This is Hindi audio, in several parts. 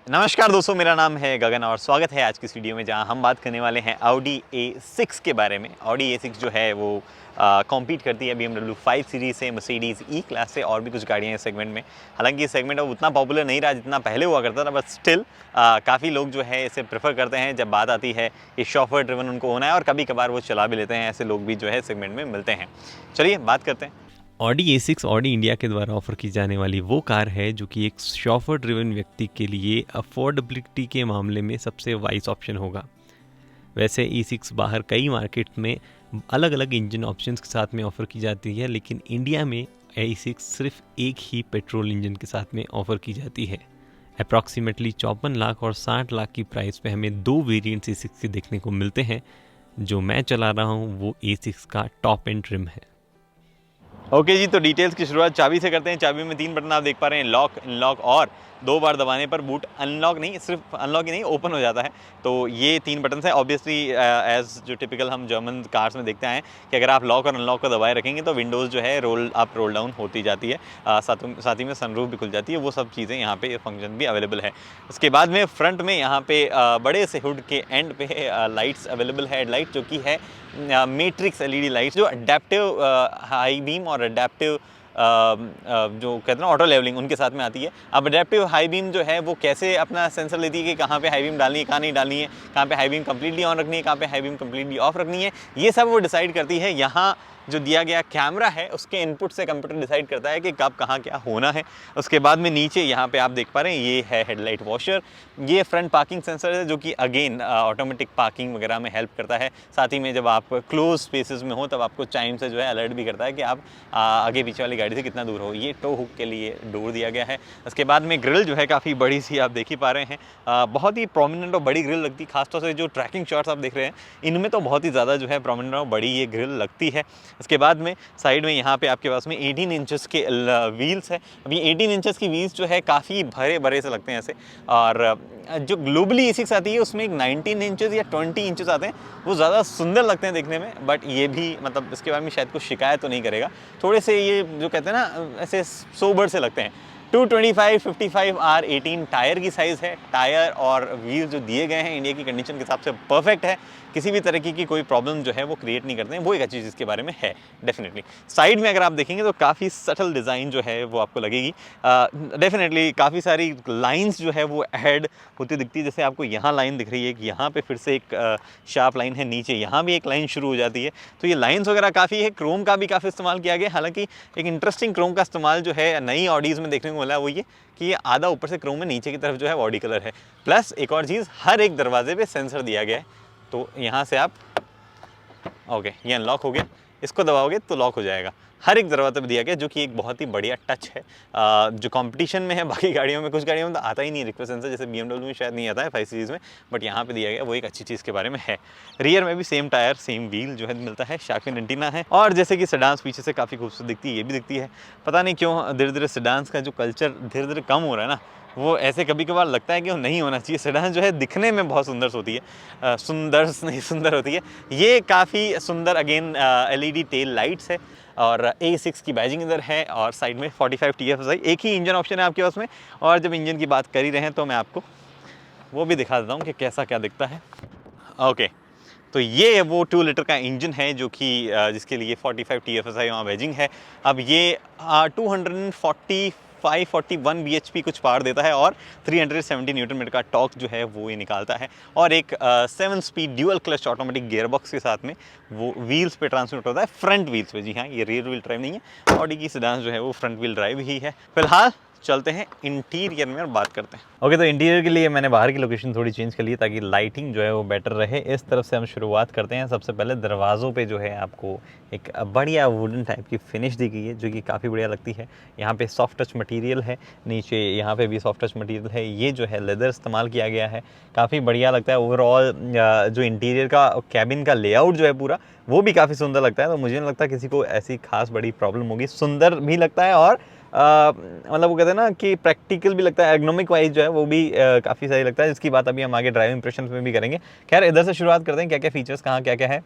नमस्कार दोस्तों, मेरा नाम है गगन और स्वागत है आज की इस वीडियो में जहां हम बात करने वाले हैं Audi A6 के बारे में। Audi A6 जो है वो कॉम्पीट करती है BMW 5 सीरीज़ से, Mercedes E क्लास से और भी कुछ गाड़ियां इस सेगमेंट में। हालांकि ये सेगमेंट अब उतना पॉपुलर नहीं रहा जितना पहले हुआ करता था, बट स्टिल काफ़ी लोग जो है इसे प्रेफर करते हैं जब बात आती है कि शॉफर ड्रिवन उनको होना है, और कभी कभार वो चला भी लेते हैं। ऐसे लोग भी जो है सेगमेंट में मिलते हैं। चलिए बात करते हैं। ऑडी A6 ऑडी इंडिया के द्वारा ऑफर की जाने वाली वो कार है जो कि एक शॉफर ड्रिवन व्यक्ति के लिए अफोर्डेबिलिटी के मामले में सबसे वाइज ऑप्शन होगा। वैसे E6 बाहर कई मार्केट में अलग अलग इंजन ऑप्शंस के साथ में ऑफ़र की जाती है, लेकिन इंडिया में A6 सिर्फ एक ही पेट्रोल इंजन के साथ में ऑफ़र की जाती है। अप्रॉक्सीमेटली 54 लाख और 60 लाख की प्राइस पे हमें दो वेरिएंट्स A6 के देखने को मिलते हैं। जो मैं चला रहा हूँ वो A6 का टॉप एंड ट्रिम है। ओके जी, तो डिटेल्स की शुरुआत चाबी से करते हैं। चाबी में 3 बटन आप देख पा रहे हैं, लॉक, अनलॉक और 2 बार दबाने पर बूट अनलॉक नहीं, सिर्फ अनलॉक ही नहीं ओपन हो जाता है। तो ये 3 बटन है। ऑब्वियसली एज जो टिपिकल हम जर्मन कार्स में देखते हैं कि अगर आप लॉक और अनलॉक को दबाए रखेंगे तो विंडोज़ जो है रोल अप रोल डाउन होती जाती है, साथ ही में सनरूफ भी खुल जाती है। वो सब चीज़ें यहाँ पे फंक्शन भी अवेलेबल है। उसके बाद में फ्रंट में यहाँ पे बड़े से हुड के एंड पे लाइट्स अवेलेबल है, हेडलाइट जो कि है मैट्रिक्स LED लाइट्स, जो अडेप्टिव हाई बीम और अडेप्टिव जो कहते हैं ना ऑटो लेवलिंग, उनके साथ में आती है। अब अडेप्टिव हाई बीम जो है वो कैसे अपना सेंसर लेती है कि कहाँ पे हाई बीम डालनी है, कहाँ नहीं डालनी है, कहाँ पे हाई बीम कंप्लीटली ऑन रखनी है, कहाँ पे हाई बीम कंप्लीटली ऑफ रखनी है, ये सब वो डिसाइड करती है। यहाँ जो दिया गया कैमरा है उसके इनपुट से कंप्यूटर डिसाइड करता है कि कब कहाँ क्या होना है। उसके बाद में नीचे यहाँ पे आप देख पा रहे हैं ये है हेडलाइट वॉशर। ये फ्रंट पार्किंग सेंसर है जो कि अगेन ऑटोमेटिक पार्किंग वगैरह में हेल्प करता है। साथ ही में जब आप क्लोज स्पेसेस में हो तब आपको चाइम से जो है अलर्ट भी करता है कि आप आगे पीछे वाली गाड़ी से कितना दूर हो। ये टो हुक के लिए डोर दिया गया है। उसके बाद में ग्रिल जो है काफ़ी बड़ी सी आप देख ही पा रहे हैं, बहुत ही प्रोमिनेंट और बड़ी ग्रिल लगती है। खासतौर से जो ट्रैकिंग शॉट्स आप देख रहे हैं इनमें तो बहुत ही ज़्यादा जो है प्रोमिनेंट और बड़ी ये ग्रिल लगती है। उसके बाद में साइड में यहाँ पे आपके पास में 18 इंचेस के व्हील्स है। अब ये 18 इंचेस की व्हील्स जो है काफ़ी भरे भरे से लगते हैं ऐसे, और जो ग्लोबली A6 आती है उसमें एक 19 इंचेस या 20 इंचेस आते हैं, वो ज़्यादा सुंदर लगते हैं देखने में। बट ये भी मतलब इसके बारे में शायद कुछ शिकायत तो नहीं करेगा। थोड़े से ये जो कहते हैं ना ऐसे सोबर से लगते हैं। 225 55 R18 टायर की साइज़ है। टायर और व्हील जो दिए गए हैं इंडिया की कंडीशन के हिसाब से परफेक्ट है, किसी भी तरीके की कोई प्रॉब्लम जो है वो क्रिएट नहीं करते हैं। वो एक अच्छी चीज़ इसके बारे में है डेफिनेटली। साइड में अगर आप देखेंगे तो काफ़ी सटल डिज़ाइन जो है वो आपको लगेगी। डेफिनेटली काफ़ी सारी लाइंस जो है वो ऐड होती दिखती है। जैसे आपको यहाँ लाइन दिख रही है, यहाँ पे फिर से एक शार्प लाइन है, नीचे यहाँ भी एक लाइन शुरू हो जाती है। तो ये लाइन्स वगैरह काफ़ी है। क्रोम का भी काफ़ी इस्तेमाल किया गया। हालांकि एक इंटरेस्टिंग क्रोम का इस्तेमाल जो है नई ऑडीज़ में देखने को मिला है वो ये कि ये आधा ऊपर से क्रोम में, नीचे की तरफ जो है बॉडी कलर है। प्लस एक और चीज़, हर एक दरवाजे पे सेंसर दिया गया है। तो यहाँ से आप ओके, ये अनलॉक हो गया, इसको दबाओगे तो लॉक हो जाएगा। हर एक दरवाजे पे दिया गया, जो कि एक बहुत ही बढ़िया टच है। जो कंपटीशन में है बाकी गाड़ियों में, कुछ गाड़ियों में तो आता ही नहीं रिक्वेस्ट सेंसर, जैसे BMW में शायद नहीं आता है 5 सीरीज़ में, बट यहाँ पे दिया गया, वो एक अच्छी चीज़ के बारे में है। रियर में भी सेम टायर सेम व्हील जो है मिलता है, शार्क फिन एंटीना है। और जैसे कि सेडान्स पीछे से काफ़ी खूबसूरत दिखती है, ये भी दिखती है। पता नहीं क्यों धीरे धीरे सेडान्स का जो कल्चर धीरे धीरे कम हो रहा है ना, वो ऐसे कभी कभार लगता है कि वो नहीं होना चाहिए। सेडान जो है दिखने में बहुत सुंदर होती है, सुंदर होती है। ये काफ़ी सुंदर अगेन LED टेल लाइट्स है, और A6 की बैजिंग इधर है, और साइड में 45 TFSI। एक ही इंजन ऑप्शन है आपके पास में। और जब इंजन की बात कर ही रहे हैं तो मैं आपको वो भी दिखा देता हूँ कि कैसा क्या दिखता है। ओके, तो ये वो 2 लीटर का इंजन है जो कि जिसके लिए 45 TFSI वहाँ बैजिंग है। अब ये 245-41 bhp कुछ पावर देता है, और 370 न्यूटन मीटर का टॉर्क जो है वो ये निकालता है। और एक 7 speed dual clutch automatic gearbox के साथ में वो व्हील्स पे ट्रांसमिट होता है, फ्रंट व्हील्स पे। जी हाँ, ये रियर व्हील ड्राइव नहीं है। ऑडी की सेडान जो है वो फ्रंट व्हील ड्राइव ही है। फिलहाल चलते हैं इंटीरियर में और बात करते हैं। ओके, तो इंटीरियर के लिए मैंने बाहर की लोकेशन थोड़ी चेंज कर ली ताकि लाइटिंग जो है वो बेटर रहे। इस तरफ से हम शुरुआत करते हैं। सबसे पहले दरवाज़ों पे जो है आपको एक बढ़िया वुडन टाइप की फिनिश दी गई है, जो कि काफ़ी बढ़िया लगती है। यहाँ पे सॉफ्ट टच मटेरियल है, नीचे यहाँ पे भी सॉफ्ट टच मटेरियल है। ये जो है लेदर इस्तेमाल किया गया है, काफ़ी बढ़िया लगता है। ओवरऑल जो इंटीरियर का कैबिन का लेआउट जो है पूरा, वो भी काफ़ी सुंदर लगता है। तो मुझे नहीं लगता किसी को ऐसी खास बड़ी प्रॉब्लम होगी। सुंदर भी लगता है, और मतलब वो कहते हैं ना कि प्रैक्टिकल भी लगता है। एर्गोनॉमिक वाइज जो है वो भी काफ़ी सही लगता है, जिसकी बात अभी हम आगे ड्राइविंग इंप्रेशंस में भी करेंगे। खैर, इधर से शुरुआत करते हैं, क्या क्या फीचर्स कहाँ क्या क्या है।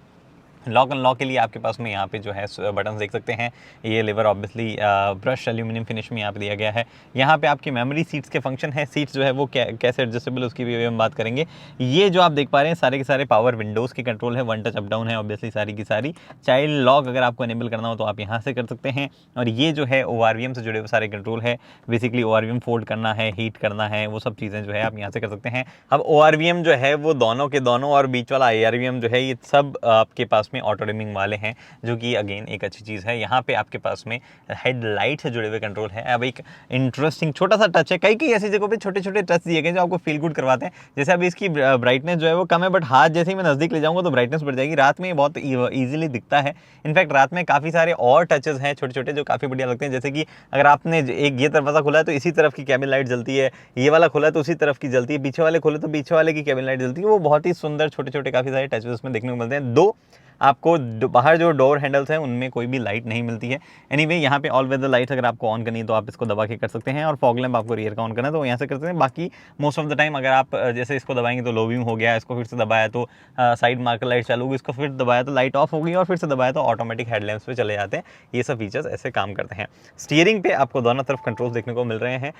लॉक अनलॉक के लिए आपके पास में यहाँ पे जो है बटन देख सकते हैं। ये लेवर ऑब्वियसली ब्रश एल्यूमिनियम फिनिश में यहाँ पे दिया गया है। यहाँ पे आपकी मेमोरी सीट्स के फंक्शन है। सीट्स जो है वो कैसे एडजस्टेबल, उसकी भी हम बात करेंगे। ये जो आप देख पा रहे हैं सारे के सारे पावर विंडोज़ के कंट्रोल है, वन टच अप डाउन है ऑब्वियसली सारी की सारी। चाइल्ड लॉक अगर आपको एनेबल करना हो तो आप यहाँ से कर सकते हैं। और ये जो है ORVM से जुड़े हुए सारे कंट्रोल है। बेसिकली ORVM फोल्ड करना है, हीट करना है, वो सब चीज़ें जो है आप यहाँ से कर सकते हैं। अब ORVM जो है वो दोनों के दोनों, और बीच वाला ARVM जो है, ये सब आपके पास में ऑटो डिमिंग वाले हैं, जो कि अगेन एक अच्छी चीज़ है। यहाँ पे आपके पास में हेडलाइट से जुड़े हुए कंट्रोल है। अब एक इंटरेस्टिंग छोटा सा टच है, कई कई ऐसी जगहों पे छोटे छोटे टच दिए गए जो आपको फील गुड करवाते हैं। जैसे अभी इसकी ब्राइटनेस जो है वो कम है, बट हाथ जैसे ही मैं नज़दीक ले जाऊँगा तो ब्राइटनेस बढ़ जाएगी। रात में ये बहुत ईजिली दिखता है। इनफैक्ट रात में काफ़ी सारे और टचेस हैं छोटे छोटे जो काफ़ी बढ़िया लगते हैं। जैसे कि अगर आपने एक ये दरवाज़ा खुला है तो इसी तरफ की कैबिन लाइट जलती है, ये वाला खुला है तो उसी तरफ की जलती है, पीछे वाले खुले तो पीछे वाले की कैबिन लाइट जलती है। वो बहुत ही सुंदर छोटे छोटे काफ़ी सारे टचेस उसमें देखने को मिलते हैं। दो आपको बाहर जो डोर हैंडल्स हैं उनमें कोई भी लाइट नहीं मिलती है। एनीवे यहाँ पे ऑल वेदर लाइट अगर आपको ऑन करनी है तो आप इसको दबा के कर सकते हैं, और फॉग लैंप आपको रियर का ऑन करना है तो यहाँ से कर सकते हैं। बाकी मोस्ट ऑफ द टाइम अगर आप जैसे इसको दबाएंगे तो लो बीम हो गया, इसको फिर से दबाया तो साइड मार्कर लाइट चालू होगी, इसको फिर दबाया तो लाइट ऑफ होगी, और फिर से दबाया तो ऑटोमेटिक हेडलैम्प्स पे चले जाते हैं। ये सब फीचर्स ऐसे काम करते हैं। स्टीयरिंग पे आपको दोनों तरफ कंट्रोल्स देखने को मिल रहे हैं।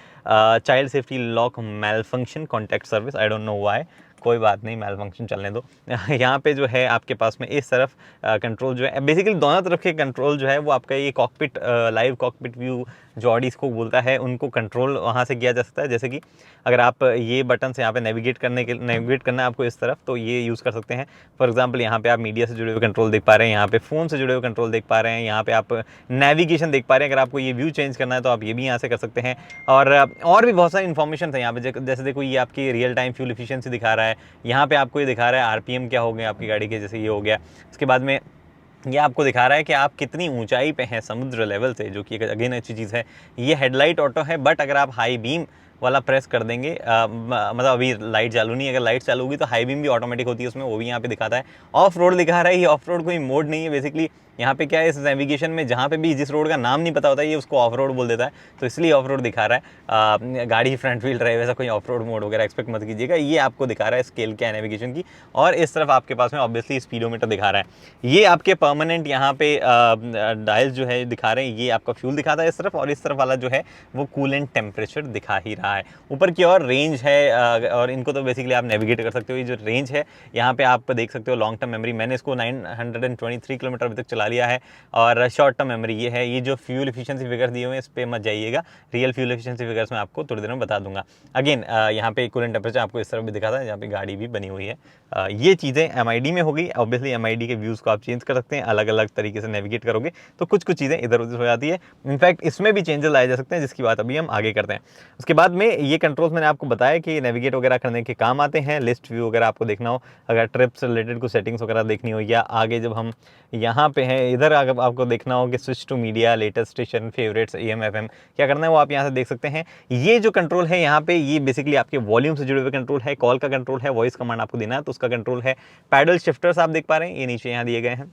Child safety lock mail function contact service, I don't know why, कोई बात नहीं, मैल फंक्शन चलने दो। यहाँ पे जो है आपके पास में इस तरफ कंट्रोल जो है, बेसिकली दोनों तरफ के कंट्रोल जो है वो आपका ये कॉकपिट लाइव कॉकपिट व्यू जो ऑडी इसको बोलता है, उनको कंट्रोल वहाँ से किया जा सकता है। जैसे कि अगर आप ये बटन से यहाँ पे नेविगेट करना है आपको इस तरफ, तो ये यूज़ कर सकते हैं। फॉर एग्जांपल यहाँ पे आप मीडिया से जुड़े हुए कंट्रोल देख पा रहे हैं, यहाँ पे फ़ोन से जुड़े हुए कंट्रोल देख पा रहे हैं, यहाँ पे आप नेविगेशन देख पा रहे हैं। अगर आपको ये व्यू चेंज करना है तो आप ये भी यहाँ से कर सकते हैं। और भी बहुत सारी इन्फॉर्मेशन है यहाँ पे, जैसे देखो ये आपकी रियल टाइम फ्यूल एफिशिएंसी दिखा रहा है, यहाँ पे आपको ये दिखा रहा है RPM क्या हो गया आपकी गाड़ी के, जैसे ये हो गया। इसके बाद में ये आपको दिखा रहा है कि आप कितनी ऊंचाई पे हैं समुद्र लेवल से, जो कि अगेन अच्छी चीज़ है। ये हेडलाइट ऑटो है, बट अगर आप हाई बीम वाला प्रेस कर देंगे, मतलब अभी लाइट चालू नहीं है, अगर लाइट चालू होगी तो हाई बीम भी ऑटोमेटिक होती है उसमें, वो भी यहाँ पे दिखाता है। ऑफ रोड दिखा रहा है, ये ऑफ रोड कोई मोड नहीं है। बेसिकली यहाँ पे क्या है, इस नेविगेशन में जहाँ पे भी जिस रोड का नाम नहीं पता होता है ये उसको ऑफ रोड बोल देता है, तो इसलिए ऑफ रोड दिखा रहा है। गाड़ी फ्रंट व्हील ड्राइव, ऐसा कोई ऑफ रोड मोड वगैरह एक्सपेक्ट मत कीजिएगा। ये आपको दिखा रहा है स्केल क्या है नेविगेशन की। और इस तरफ आपके पास में ऑब्वियसली स्पीडोमीटर दिखा रहा है। ये आपके परमानेंट यहाँ पे डायल्स जो है दिखा रहे हैं, ये आपका फ्यूल दिखाता है इस तरफ, और इस तरफ वाला जो है वो कूलेंट टेम्परेचर दिखा ही रहा है। ऊपर की और रेंज है, और इनको तो बेसिकली आप नेविगेट कर सकते हो। ये जो रेंज है यहाँ पे आप देख सकते हो, लॉन्ग टर्म मेमोरी, मैंने इसको 923 किलोमीटर अभी तक चला लिया है। और शॉर्ट टर्म मेमोरी ये है। ये जो फ्यूल एफिशिएंसी फिगर्स दिए हुए हैं इस पे मत जाइएगा, रियल फ्यूल एफिशिएंसी फिगर्स मैं आपको थोड़ी देर में बता दूंगा। अगेन यहाँ पे कूलेंट टेम्परेचर आपको इस तरफ भी दिखाता है, जहाँ पे गाड़ी भी बनी हुई है। ये चीज़ें MID में हो गई। ऑब्वियसली MID के व्यूज़ को आप चेंज कर सकते हैं, अलग अलग तरीके से नेविगेट करोगे तो कुछ कुछ चीज़ें इधर उधर हो जाती है। इनफैक्ट इसमें भी चेंजेस लाए जा सकते हैं, जिसकी बात अभी हम आगे करते हैं। उसके बाद में ये कंट्रोल्स मैंने आपको बताया कि नेविगेट वगैरह करने के काम आते हैं। लिस्ट व्यू वगैरह आपको देखना हो, अगर ट्रिप से रिलेटेड कुछ सेटिंग्स वगैरह देखनी हो, या आगे जब हम यहाँ पे हैं इधर आपको देखना हो कि switch to media, latest station, favourites, AM FM क्या करना है वो आप यहाँ से देख सकते हैं। ये जो कंट्रोल है यहाँ पे, ये बेसिकली आपके वॉल्यूम से जुड़े हुए कंट्रोल है। कॉल का कंट्रोल है, वॉइस कमांड आपको देना है तो उसका कंट्रोल है। पैडल शिफ्टर्स आप देख पा रहे हैं, ये नीचे यहाँ दिए गए हैं।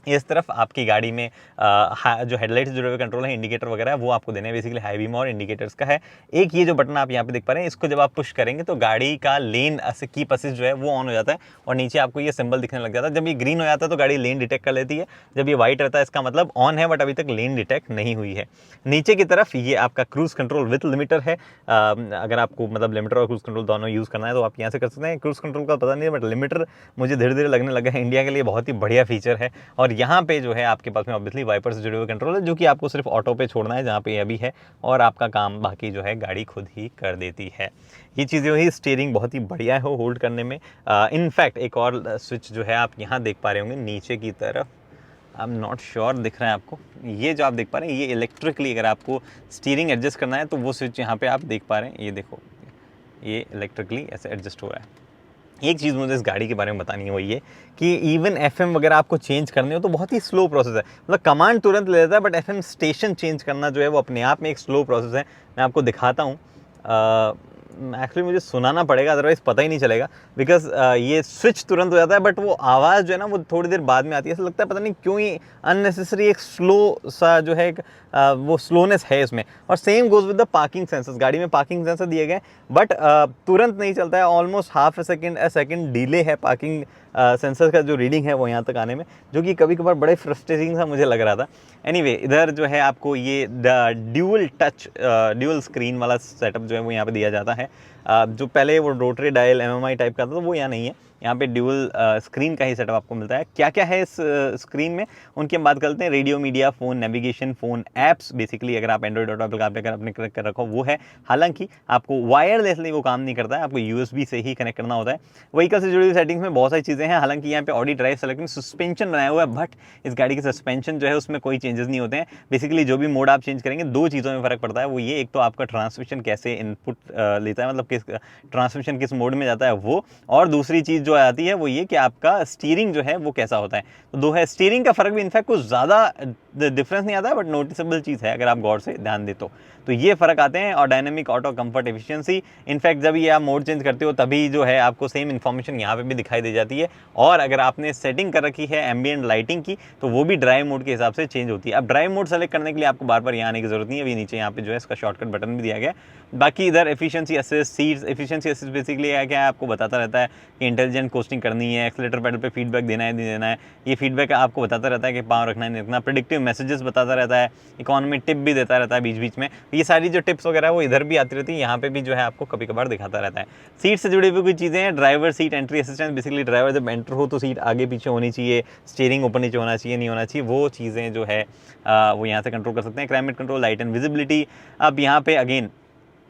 इस तरफ आपकी गाड़ी में जो हेडलाइट से जुड़े हुए कंट्रोल है, इंडिकेटर वगैरह, वो आपको देने हैं। बेसिकली हाई बीम और इंडिकेटर्स का है। एक ये जो बटन आप यहाँ पे देख पा रहे हैं, इसको जब आप पुश करेंगे तो गाड़ी का लेन कीप असिस्ट जो है वो ऑन हो जाता है, और नीचे आपको ये सिंबल दिखने लग जाता है। जब ये ग्रीन हो जाता है तो गाड़ी लेन डिटेक्ट कर लेती है, जब ये व्हाइट रहता है इसका मतलब ऑन है, बट अभी तक लेन डिटेक्ट नहीं हुई है। नीचे की तरफ ये आपका क्रूज कंट्रोल विथ लिमिटर है। अगर आपको मतलब लिमिटर और क्रूज कंट्रोल दोनों यूज़ करना है तो आप यहाँ से कर सकते हैं। क्रूज कंट्रोल का पता नहीं है, बट लिमिटर मुझे धीरे धीरे लगने लगा है इंडिया के लिए बहुत ही बढ़िया फीचर है। और यहाँ पे जो है आपके पास में ऑब्वियसली वाइपर से जुड़े हुए कंट्रोल है, जो कि आपको सिर्फ ऑटो पे छोड़ना है जहाँ पे ये अभी है, और आपका काम बाकी जो है गाड़ी खुद ही कर देती है। ये चीज़ें हुई। स्टीयरिंग बहुत ही बढ़िया है होल्ड करने में। इनफैक्ट एक और स्विच जो है आप यहाँ देख पा रहे होंगे नीचे की तरफ, आई एम नॉट श्योर दिख रहा है आपको, ये जो आप देख पा रहे हैं ये इलेक्ट्रिकली अगर आपको स्टीयरिंग एडजस्ट करना है तो वो स्विच यहाँ पे आप देख पा रहे हैं। ये देखो, ये इलेक्ट्रिकली ऐसे एडजस्ट हो रहा है। एक चीज़ मुझे इस गाड़ी के बारे में बतानी है, वो ये कि इवन FM वगैरह आपको चेंज करने हो तो बहुत ही स्लो प्रोसेस है। मतलब कमांड तुरंत ले लेता है, बट FM स्टेशन चेंज करना जो है वो अपने आप में एक स्लो प्रोसेस है। मैं आपको दिखाता हूँ। एक्चुअली मुझे सुनाना पड़ेगा, अदरवाइज़ पता ही नहीं चलेगा, बिकॉज़ ये स्विच तुरंत हो जाता है, बट वो आवाज़ जो है ना वो थोड़ी देर बाद में आती है। ऐसा लगता है पता नहीं क्यों ही अननेसेसरी एक स्लो सा जो है एक वो स्लोनेस है इसमें। और same goes with the parking sensors, गाड़ी में पार्किंग सेंसर दिए गए, बट तुरंत नहीं चलता है, almost half a second delay है पार्किंग सेंसर का जो रीडिंग है वो यहाँ तक आने में, जो कि कभी कभार बड़े फ्रस्ट्रेटिंग सा मुझे लग रहा था। एनीवे, इधर जो है आपको ये ड्यूल टच ड्यूल स्क्रीन वाला सेटअप जो है वो यहाँ पे दिया जाता है। जो पहले वो रोटरी डायल एमएमआई टाइप का था, तो वो यहाँ नहीं है, यहाँ पे ड्यूल स्क्रीन का ही सेटअप आपको मिलता है। क्या क्या है इस स्क्रीन में, उनकी हम बात करते हैं। Radio, media, phone, navigation, phone apps, basically अगर आप एंड्रॉइड ऑटो एप्पल आप अपने कनेक्ट कर रखो वो है। हालांकि आपको वायरलेसली वो काम नहीं करता है, आपको यूएसबी से ही कनेक्ट करना होता है। व्हीकल से जुड़ी हुई सेटिंग्स में बहुत सारी चीज़ें हैं। हालांकि यहाँ पे ऑडी ड्राइव सेलेक्ट में सस्पेंशन बनाया हुआ है, बट इस गाड़ी के सस्पेंशन जो है उसमें कोई चेंजेस नहीं होते हैं। बेसिकली जो भी मोड आप चेंज करेंगे, दो चीज़ों में फ़र्क पड़ता है। वो ये, एक तो आपका ट्रांसमिशन कैसे इनपुट लेता है, मतलब किस ट्रांसमिशन किस मोड में जाता है वो, और दूसरी चीज़ जो आती है वो ये कि आपका स्टीयरिंग जो है वो कैसा होता है। तो दो है, स्टीयरिंग का फ़र्क भी इनफैक्ट कुछ ज़्यादा डिफरेंस नहीं आता है, बट नोटिसेबल चीज़ है अगर आप गौर से ध्यान दे तो ये फ़र्क आते हैं। और dynamic auto comfort efficiency, in fact जब ये आप मोड चेंज करते हो तभी जो है आपको सेम इन्फॉर्मेशन यहाँ पे भी दिखाई दे जाती है। और अगर आपने सेटिंग कर रखी है एम्बिएंट लाइटिंग की, तो वो भी ड्राइव मोड के हिसाब से चेंज होती है। अब ड्राइव मोड सेलेक्ट करने के लिए आपको बार बार यहाँ आने की जरूरत नहीं है, अभी नीचे यहाँ पे जो है इसका शॉर्टकट बटन भी दिया गया है। बाकी इधर efficiency assist, seats efficiency assist basically क्या है, आपको बताता रहता है कि इंटेलिजेंट कोस्टिंग करनी है, एक्सीलेटर पेडल पे फीडबैक देना है नहीं देना है, ये फीडबैक आपको बताता रहता है कि पाँव रखना है नहीं रखना। प्रेडिक्टिव मैसेजेस बताता रहता है, इकोनॉमी टिप भी देता रहता है बीच बीच में। ये सारी जो टिप्स वगैरह है वो इधर भी आती रहती है, यहाँ पे भी जो है आपको कभी कभार दिखाता रहता है। सीट से जुड़ी हुई कुछ चीज़ें हैं। Driver seat entry assistance, basically driver जब एंटर हो तो सीट आगे पीछे होनी चाहिए, स्टीयरिंग ऊपर नीचे होना चाहिए नहीं होना चाहिए, वो चीज़ें जो है वो यहाँ से कंट्रोल कर सकते हैं। Climate control, light and visibility. अब यहाँ पे अगेन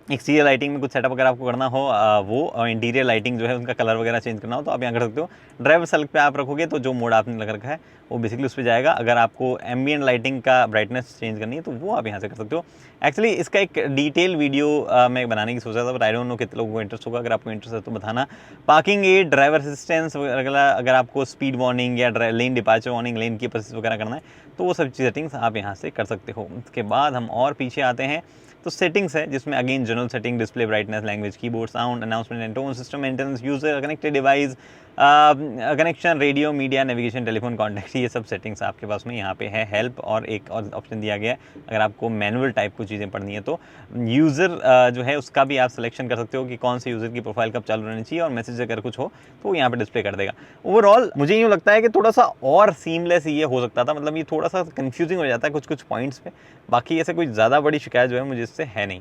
एक्सटीरियर लाइटिंग में कुछ सेटअप अगर आपको करना हो वो इंटीरियर लाइटिंग जो है उनका कलर वगैरह चेंज करना हो तो आप यहाँ कर सकते हो। ड्राइवर सेलेक्ट पे आप रखोगे तो जो मोड आपने लगा रखा है वो बेसिकली उस पर जाएगा। अगर आपको एम्बिएंट लाइटिंग का ब्राइटनेस चेंज करनी है तो वो आप यहाँ से कर सकते हो। एक्चुअली इसका एक डिटेल वीडियो मैं बनाने की सोचा था, बट आई डोंट नो कितने लोगों को इंटरेस्ट होगा। अगर आपको इंटरेस्ट है तो बताना। पार्किंग एड, ड्राइवर असिस्टेंस वगैरह, अगर आपको स्पीड वार्निंग या लेन डिपार्चर वार्निंग, लेन की प्रोसेस वगैरह करना है तो वो सब सेटिंग्स आप यहाँ से कर सकते हो। उसके बाद हम और पीछे आते हैं तो सेटिंग्स है, जिसमें again general setting, display brightness, language, keyboard, sound, announcement and tone, system maintenance, user connected device, connection, radio, media, navigation, telephone contact, ये सब सेटिंग्स आपके पास में यहाँ पे है। हेल्प और एक और ऑप्शन दिया गया है अगर आपको मैनुअल टाइप कुछ चीज़ें पढ़नी है तो। यूज़र जो है उसका भी आप सिलेक्शन कर सकते हो कि कौन से यूज़र की प्रोफाइल कब चालू रहनी चाहिए, और मैसेज अगर कुछ हो तो यहाँ पे डिस्प्ले कर देगा। ओवरऑल मुझे यूँ लगता है कि थोड़ा सा और सीमलेस ये हो सकता था, मतलब ये थोड़ा सा कन्फ्यूजिंग हो जाता है कुछ कुछ पॉइंट्स पे। बाकी ऐसे कोई ज़्यादा बड़ी शिकायत जो है मुझे इससे है नहीं।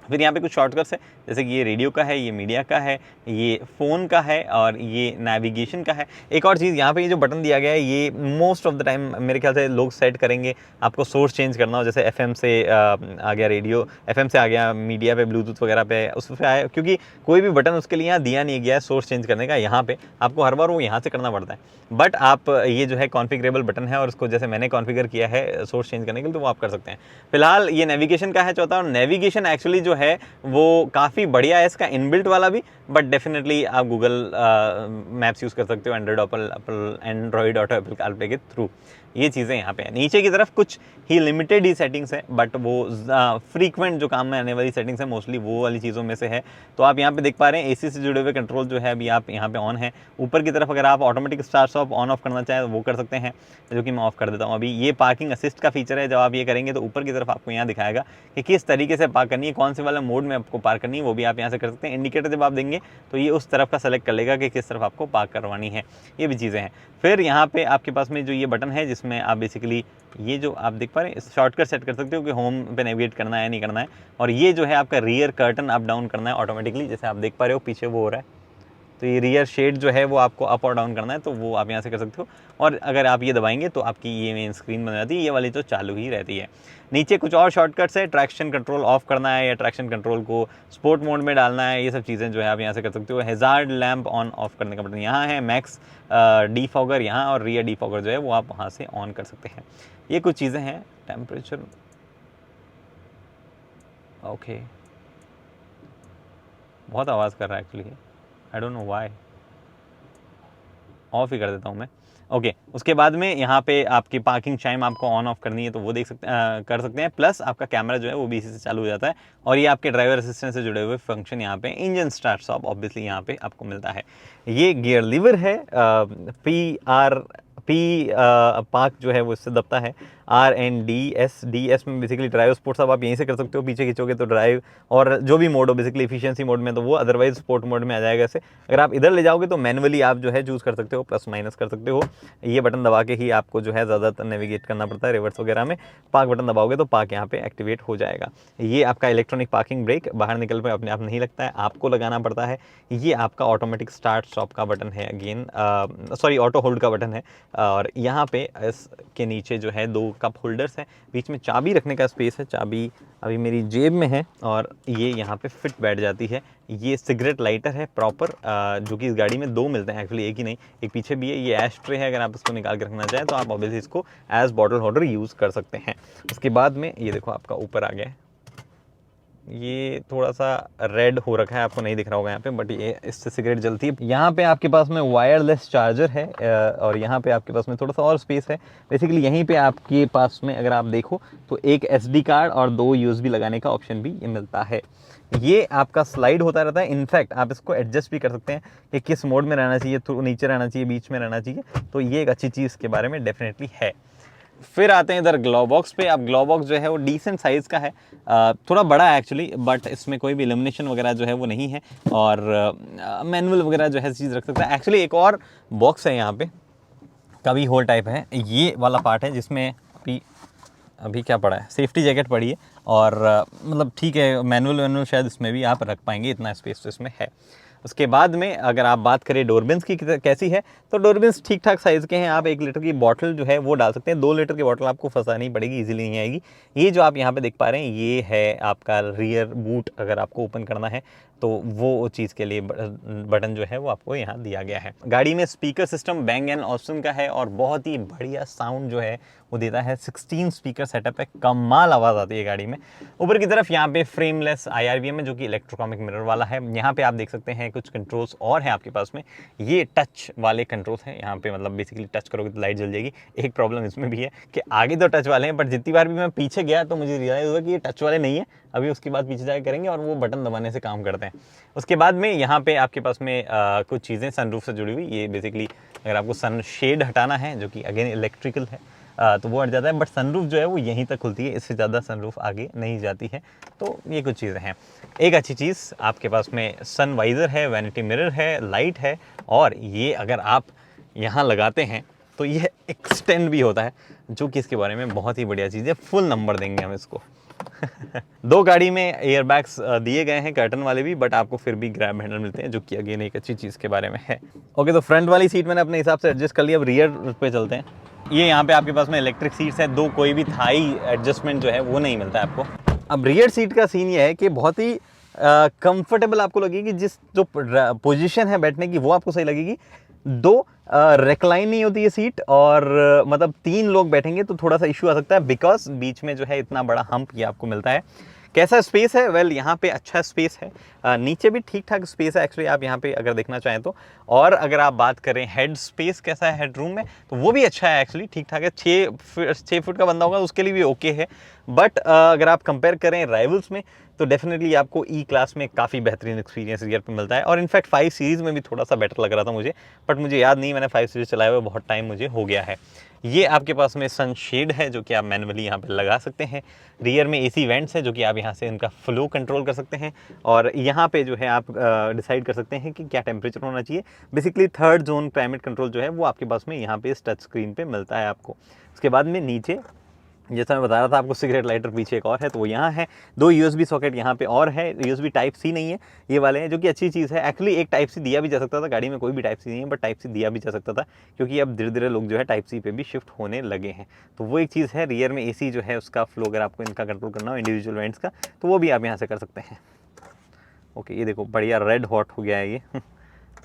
फिर यहाँ पे कुछ शॉर्टकट्स है, जैसे कि ये रेडियो का है, ये मीडिया का है, ये फ़ोन का है और ये नेविगेशन का है। एक और चीज़ यहाँ पे ये जो बटन दिया गया है ये मोस्ट ऑफ द टाइम मेरे ख्याल से लोग सेट करेंगे। आपको सोर्स चेंज करना हो, जैसे एफएम से आ गया रेडियो, एफएम से आ गया मीडिया पे, ब्लूटूथ वगैरह पे उस पर आया, क्योंकि कोई भी बटन उसके लिए यहाँ दिया नहीं गया है सोर्स चेंज करने का। यहाँ पे आपको हर बार वो यहाँ से करना पड़ता है, बट आप ये जो है कॉन्फ़िगरेबल बटन है और उसको जैसे मैंने कॉन्फ़िगर किया है सोर्स चेंज करने के लिए तो वो आप कर सकते हैं। फिलहाल ये नेविगेशन का है चौथा, और नेविगेशन एक्चुअली जो है वो काफ़ी बढ़िया है, इसका इनबिल्ट वाला भी, बट डेफिनेटली आप गूगल मैप्स यूज़ कर सकते हो एंड्रॉइड ऑटो एप्पल कारप्ले के थ्रू। ये चीज़ें यहाँ पे हैं। नीचे की तरफ कुछ ही लिमिटेड ही सेटिंग्स है, बट वो फ्रीक्वेंट जो काम में आने वाली सेटिंग्स है मोस्टली वो वाली चीज़ों में से है। तो आप यहाँ पे देख पा रहे हैं एसी से जुड़े हुए कंट्रोल जो है अभी आप यहाँ पे ऑन है। ऊपर की तरफ अगर आप automatic start stop on off करना चाहें तो वो कर सकते हैं, जो कि मैं ऑफ कर देता हूँ अभी। ये पार्किंग असिस्ट का फीचर है, जब आप ये करेंगे तो ऊपर की तरफ आपको यहाँ दिखाएगा कि किस तरीके से पार्क करनी है, कौन से वाला मोड में आपको पार्क करनी है, वो भी आप यहाँ से कर सकते हैं। इंडिकेटर जब आप देंगे तो ये उस तरफ का सेलेक्ट कर लेगा कि किस तरफ आपको पार्क करवानी है, ये भी चीज़ें हैं। फिर यहाँ पे आपके पास में जो ये बटन है जिसमें आप बेसिकली ये जो आप देख पा रहे हैं शॉर्टकट सेट कर सकते हो कि होम पे नेविगेट करना है नहीं करना है, और ये जो है आपका रियर कर्टन अप डाउन करना है ऑटोमेटिकली, जैसे आप देख पा रहे हो पीछे वो हो रहा है, तो ये रियर शेड जो है वो आपको अप और डाउन करना है, तो वो आप यहाँ से कर सकते हो। और अगर आप ये दबाएंगे तो आपकी ये मेन स्क्रीन बन जाती है, ये वाली तो चालू ही रहती है। नीचे कुछ और शॉर्टकट्स है, ट्रैक्शन कंट्रोल ऑफ करना है या ट्रैक्शन कंट्रोल को स्पोर्ट मोड में डालना है, ये सब चीज़ें जो है आप यहाँ से कर सकते हो। हैजार्ड लैम्प ऑन ऑफ करने का बटन यहाँ है, मैक्स डीफॉगर यहाँ, और रियर डीफॉगर जो है वो आप वहाँ से ऑन कर सकते हैं। ये कुछ चीज़ें हैं। टेम्परेचर ओके, बहुत आवाज़ कर रहा है actually, I don't know why. Off ही कर देता हूँ मैं। ओके, उसके बाद में यहाँ पे आपकी पार्किंग चाइम आपको ऑन ऑफ करनी है तो वो कर सकते हैं। प्लस आपका कैमरा जो है वो भी इसी से चालू हो जाता है। और ये आपके ड्राइवर असिस्टेंट से जुड़े हुए फंक्शन यहाँ पे इंजन स्टार्ट स्टॉप ऑब्वियसली यहाँ पे आपको मिलता है। ये गियर लीवर है, पार्क जो है वो इससे दबता है। RNDS में बेसिकली ड्राइव स्पोर्ट सब आप यहीं से कर सकते हो, पीछे खींचोगे तो ड्राइव और जो भी मोड हो बेसिकली एफिशिएंसी मोड में तो वो, अदरवाइज स्पोर्ट मोड में आ जाएगा। ऐसे अगर आप इधर ले जाओगे तो मैनुअली आप जो है चूज़ कर सकते हो, प्लस माइनस कर सकते हो। ये बटन दबा के ही आपको जो है ज़्यादातर नेविगेट करना पड़ता है रिवर्स वगैरह में। पार्क बटन दबाओगे तो पार्क यहाँ पे एक्टिवेट हो जाएगा। ये आपका इलेक्ट्रॉनिक पार्किंग ब्रेक बाहर निकल पे अपने आप नहीं लगता है, आपको लगाना पड़ता है। ये आपका ऑटोमेटिक स्टार्ट स्टॉप का बटन है, अगेन सॉरी ऑटो होल्ड का बटन है। और यहाँ पे इसके नीचे जो है 2 कप होल्डर्स हैं, बीच में चाबी रखने का स्पेस है। चाबी अभी मेरी जेब में है और ये यहाँ पे फिट बैठ जाती है। ये सिगरेट लाइटर है प्रॉपर, जो कि इस गाड़ी में 2 मिलते हैं एक्चुअली, एक ही नहीं, एक पीछे भी है। ये एश ट्रे है, अगर आप इसको निकाल के रखना चाहें तो आप ऑब्वियसली इसको एज बॉटल होल्डर यूज़ कर सकते हैं। उसके बाद में ये देखो आपका ऊपर आ गया है, ये थोड़ा सा रेड हो रखा है, आपको नहीं दिख रहा होगा यहाँ पे, बट ये इससे सिगरेट जलती है। यहाँ पे आपके पास में वायरलेस चार्जर है और यहाँ पे आपके पास में थोड़ा सा और स्पेस है। बेसिकली यहीं पे आपके पास में अगर आप देखो तो एक SD कार्ड और 2 USB लगाने का ऑप्शन भी ये मिलता है। ये आपका स्लाइड होता रहता है, इनफैक्ट आप इसको एडजस्ट भी कर सकते हैं कि किस मोड में रहना चाहिए, तो नीचे रहना चाहिए, बीच में रहना चाहिए। तो ये एक अच्छी चीज़ के बारे में डेफिनेटली है। फिर आते हैं इधर ग्लव बॉक्स पे। अब ग्लव बॉक्स जो है वो डिसेंट साइज़ का है, थोड़ा बड़ा है एक्चुअली, बट इसमें कोई भी इल्यूमिनेशन वगैरह जो है वो नहीं है और मैनुअल वगैरह जो है चीज़ रख सकता है। एक्चुअली एक और बॉक्स है यहाँ पे, कभी होल टाइप है, ये वाला पार्ट है जिसमें अभी क्या पड़ा है, सेफ्टी जैकेट पड़ी है और मतलब ठीक है, मैनुअल शायद इसमें भी आप रख पाएंगे, इतना स्पेस तो इसमें है। उसके बाद में अगर आप बात करें डोरबिन्स की कैसी है, तो डोरबिन्स ठीक ठाक साइज़ के हैं। आप 1 लीटर की बॉटल जो है वो डाल सकते हैं, 2 लीटर की बॉटल आपको फंसानी पड़ेगी, इजीली नहीं आएगी। ये जो आप यहाँ पे देख पा रहे हैं ये है आपका रियर बूट, अगर आपको ओपन करना है तो वो चीज़ के लिए बटन जो है वो आपको यहाँ दिया गया है। गाड़ी में स्पीकर सिस्टम Bang & Olufsen का है और बहुत ही बढ़िया साउंड जो है वो देता है। 16 स्पीकर सेटअप है, कमाल आवाज़ आती है गाड़ी में। ऊपर की तरफ यहाँ पे फ्रेमलेस IRBM है जो कि इलेक्ट्रोकॉमिक मिरर वाला है। यहाँ पे आप देख सकते हैं कुछ कंट्रोल्स और हैं आपके पास में, ये टच वाले कंट्रोल्स हैं। यहाँ पे मतलब बेसिकली टच करोगे तो लाइट जल जाएगी। एक प्रॉब्लम इसमें भी है कि आगे तो टच वाले हैं, बट जितनी बार भी मैं पीछे गया तो मुझे रियलाइज़ हुआ कि ये टच वाले नहीं है। अभी उसके बाद पीछे जाके करेंगे और वो बटन दबाने से काम करते हैं। उसके बाद में यहाँ पे आपके पास में कुछ चीज़ें सनरूफ से जुड़ी हुई, ये बेसिकली अगर आपको सन शेड हटाना है जो कि अगेन इलेक्ट्रिकल है तो वो हट जाता है, बट सनरूफ जो है वो यहीं तक खुलती है, इससे ज़्यादा सनरूफ आगे नहीं जाती है। तो ये कुछ चीज़ें हैं। एक अच्छी चीज़ आपके पास में सन वाइज़र है, वैनिटी मिरर है, लाइट है और ये अगर आप यहाँ लगाते हैं तो ये एक्सटेंड भी होता है, जो कि इसके बारे में बहुत ही बढ़िया चीज़ है। फुल नंबर देंगे हम इसको। 2 गाड़ी में एयरबैग्स दिए गए हैं, कर्टन वाले भी, बट आपको फिर भी ग्रैब हैंडल मिलते हैं, जो कि अगेन एक अच्छी चीज़ के बारे में है। ओके, तो फ्रंट वाली सीट मैंने अपने हिसाब से एडजस्ट कर लिया। अब रियर पे चलते हैं। ये यहाँ पे आपके पास में इलेक्ट्रिक सीट्स है, 2 कोई भी थाई एडजस्टमेंट जो है वो नहीं मिलता है आपको। अब रियर सीट का सीन ये है कि बहुत ही कंफर्टेबल आपको लगेगी, जिस जो पोजीशन है बैठने की वो आपको सही लगेगी। 2 रिक्लाइन नहीं होती है सीट और मतलब 3 लोग बैठेंगे तो थोड़ा सा इशू आ सकता है, बिकॉज बीच में जो है इतना बड़ा हम्प ये आपको मिलता है। कैसा स्पेस है, वेल यहाँ पे अच्छा स्पेस है, नीचे भी ठीक ठाक स्पेस है एक्चुअली, आप यहाँ पे अगर देखना चाहें तो। और अगर आप बात करें हेड स्पेस कैसा है हेड रूम में, तो वो भी अच्छा है एक्चुअली, ठीक ठाक है। 6 फुट का बंदा होगा उसके लिए भी ओके है। बट अगर आप कंपेयर करें राइवल्स में तो डेफिनेटली आपको ई क्लास में काफ़ी बेहतरीन एक्सपीरियंस रियर पे मिलता है। और इनफैक्ट 5 सीरीज़ में भी थोड़ा सा बेटर लग रहा था मुझे, बट मुझे याद नहीं, मैंने 5 सीरीज़ चलाए हुए बहुत टाइम मुझे हो गया है। ये आपके पास में सनशेड है जो कि आप मैनुअली यहाँ पे लगा सकते हैं। रियर में AC वेंट्स है जो कि आप यहाँ से इनका फ्लो कंट्रोल कर सकते हैं और यहाँ पे जो है आप डिसाइड कर सकते हैं कि क्या टेम्परेचर होना चाहिए। Basically 3rd zone climate control जो है वो आपके पास में यहाँ पे इस टच स्क्रीन पे मिलता है आपको। उसके बाद में नीचे जैसा मैं बता रहा था आपको, सिगरेट लाइटर पीछे एक और है तो वो यहाँ है। 2 USB सॉकेट यहाँ पे और है, USB Type-C नहीं है ये वाले हैं, जो कि अच्छी चीज़ है। एक्चुअली एक Type-C दिया भी जा सकता था, गाड़ी में कोई भी Type-C नहीं है, बट Type-C दिया भी जा सकता था, क्योंकि अब धीरे धीरे लोग जो है Type-C पे भी शिफ्ट होने लगे हैं। तो वो एक चीज़ है। रियर में AC जो है उसका फ्लो अगर आपको इनका कंट्रोल करना हो इंडिविजुअल वेंट्स का, तो वो भी आप यहाँ से कर सकते हैं। ओके, ये देखो बढ़िया रेड हॉट हो गया है ये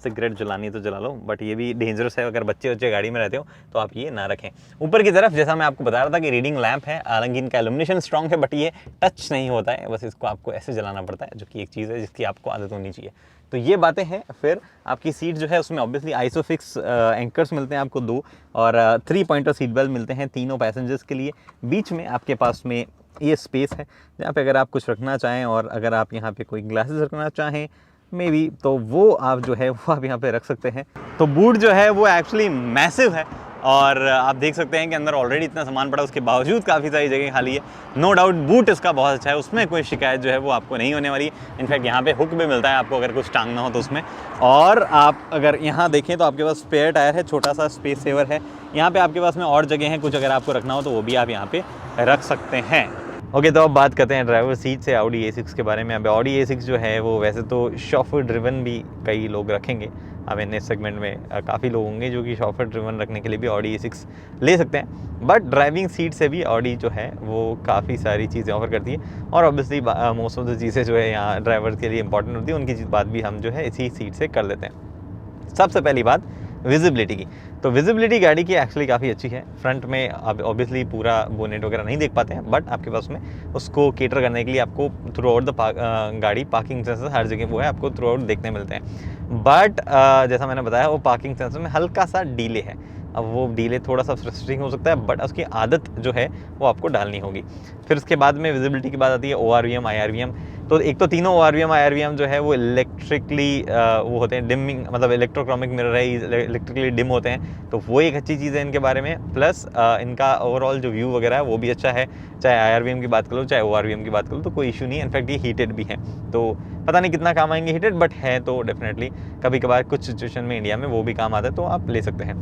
सिगरेट जलानी है तो जला लो, बट ये भी डेंजरस है, अगर बच्चे बच्चे गाड़ी में रहते हो तो आप ये ना रखें। ऊपर की तरफ जैसा मैं आपको बता रहा था कि रीडिंग लैंप है, हालांकि इनका एल्यूमिनेशन स्ट्रॉन्ग है बट ये टच नहीं होता है, बस इसको आपको ऐसे जलाना पड़ता है, जो कि एक चीज़ है जिसकी आपको आदत होनी चाहिए। तो ये बातें हैं। फिर आपकी सीट जो है उसमें ऑब्वियसली आइसोफिक्स एंकर्स मिलते हैं आपको 2, और 3 पॉइंटर सीट बेल्ट मिलते हैं तीनों पैसेंजर्स के लिए। बीच में आपके पास में ये स्पेस है जहाँ पे अगर आप कुछ रखना चाहें, और अगर आप यहाँ पे कोई ग्लासेस रखना चाहें मे बी, तो वो आप जो है वो आप यहाँ पे रख सकते हैं। तो बूट जो है वो एक्चुअली मैसिव है, और आप देख सकते हैं कि अंदर ऑलरेडी इतना सामान पड़ा, उसके बावजूद काफ़ी सारी जगह खाली है। नो डाउट बूट इसका बहुत अच्छा है, उसमें कोई शिकायत जो है वो आपको नहीं होने वाली। इनफैक्ट यहाँ पे हुक भी मिलता है आपको अगर कुछ टांगना हो तो उसमें। और आप अगर यहाँ देखें तो आपके पास स्पेयर टायर है, छोटा सा स्पेस सेवर है यहाँ पे आपके पास में, और जगह है कुछ अगर आपको रखना हो तो वो भी आप यहाँ पे रख सकते हैं। ओके, तो अब बात करते हैं ड्राइवर सीट से Audi A6 के बारे में। अब Audi A6 जो है वो वैसे तो शॉफर ड्रिवन भी कई लोग रखेंगे, अब इन इस सेगमेंट में काफ़ी लोग होंगे जो कि शॉफर ड्रिवन रखने के लिए भी Audi A6 ले सकते हैं, बट ड्राइविंग सीट से भी Audi जो है वो काफ़ी सारी चीज़ें ऑफर करती है, और ऑब्वियसली मोस्ट ऑफ द चीज़ें जो है यहाँ ड्राइवर के लिए इंपॉर्टेंट होती है, उनकी बात भी हम जो है इसी सीट से कर लेते हैं। सबसे पहली बात विजिबिलिटी की, तो विजिबिलिटी गाड़ी की एक्चुअली काफ़ी अच्छी है। फ्रंट में आप ऑब्वियसली पूरा बोनेट वगैरह नहीं देख पाते हैं, बट आपके पास में उसको केटर करने के लिए आपको थ्रू आउट द गाड़ी पार्किंग सेंसर हर जगह वो है आपको थ्रू आउट देखने मिलते हैं। बट जैसा मैंने बताया वो पार्किंग सेंसर में हल्का सा डीले है। अब वो डीले थोड़ा सा फ्रस्ट्रेटिंग हो सकता है, बट उसकी आदत जो है वो आपको डालनी होगी। फिर उसके बाद में विजिबिलिटी की बात आती है ORVM IRVM। तो एक तो तीनों ORVM IRVM जो है वो इलेक्ट्रिकली वो होते हैं डिमिंग, मतलब इलेक्ट्रोक्रोमिक मिरर है, इलेक्ट्रिकली डिम होते हैं, तो वो एक अच्छी चीज़ है इनके बारे में। प्लस इनका ओवरऑल जो व्यू वगैरह है वो भी अच्छा है, चाहे IRVM की बात करो चाहे ORVM की बात करो, तो कोई इशू नहीं है। इनफैक्ट ये हीटेड भी है, तो पता नहीं कितना काम आएंगे हीटेड, बट है तो डेफिनेटली कभी कभार कुछ सिचुएशन में इंडिया में वो भी काम आता है, तो आप ले सकते हैं।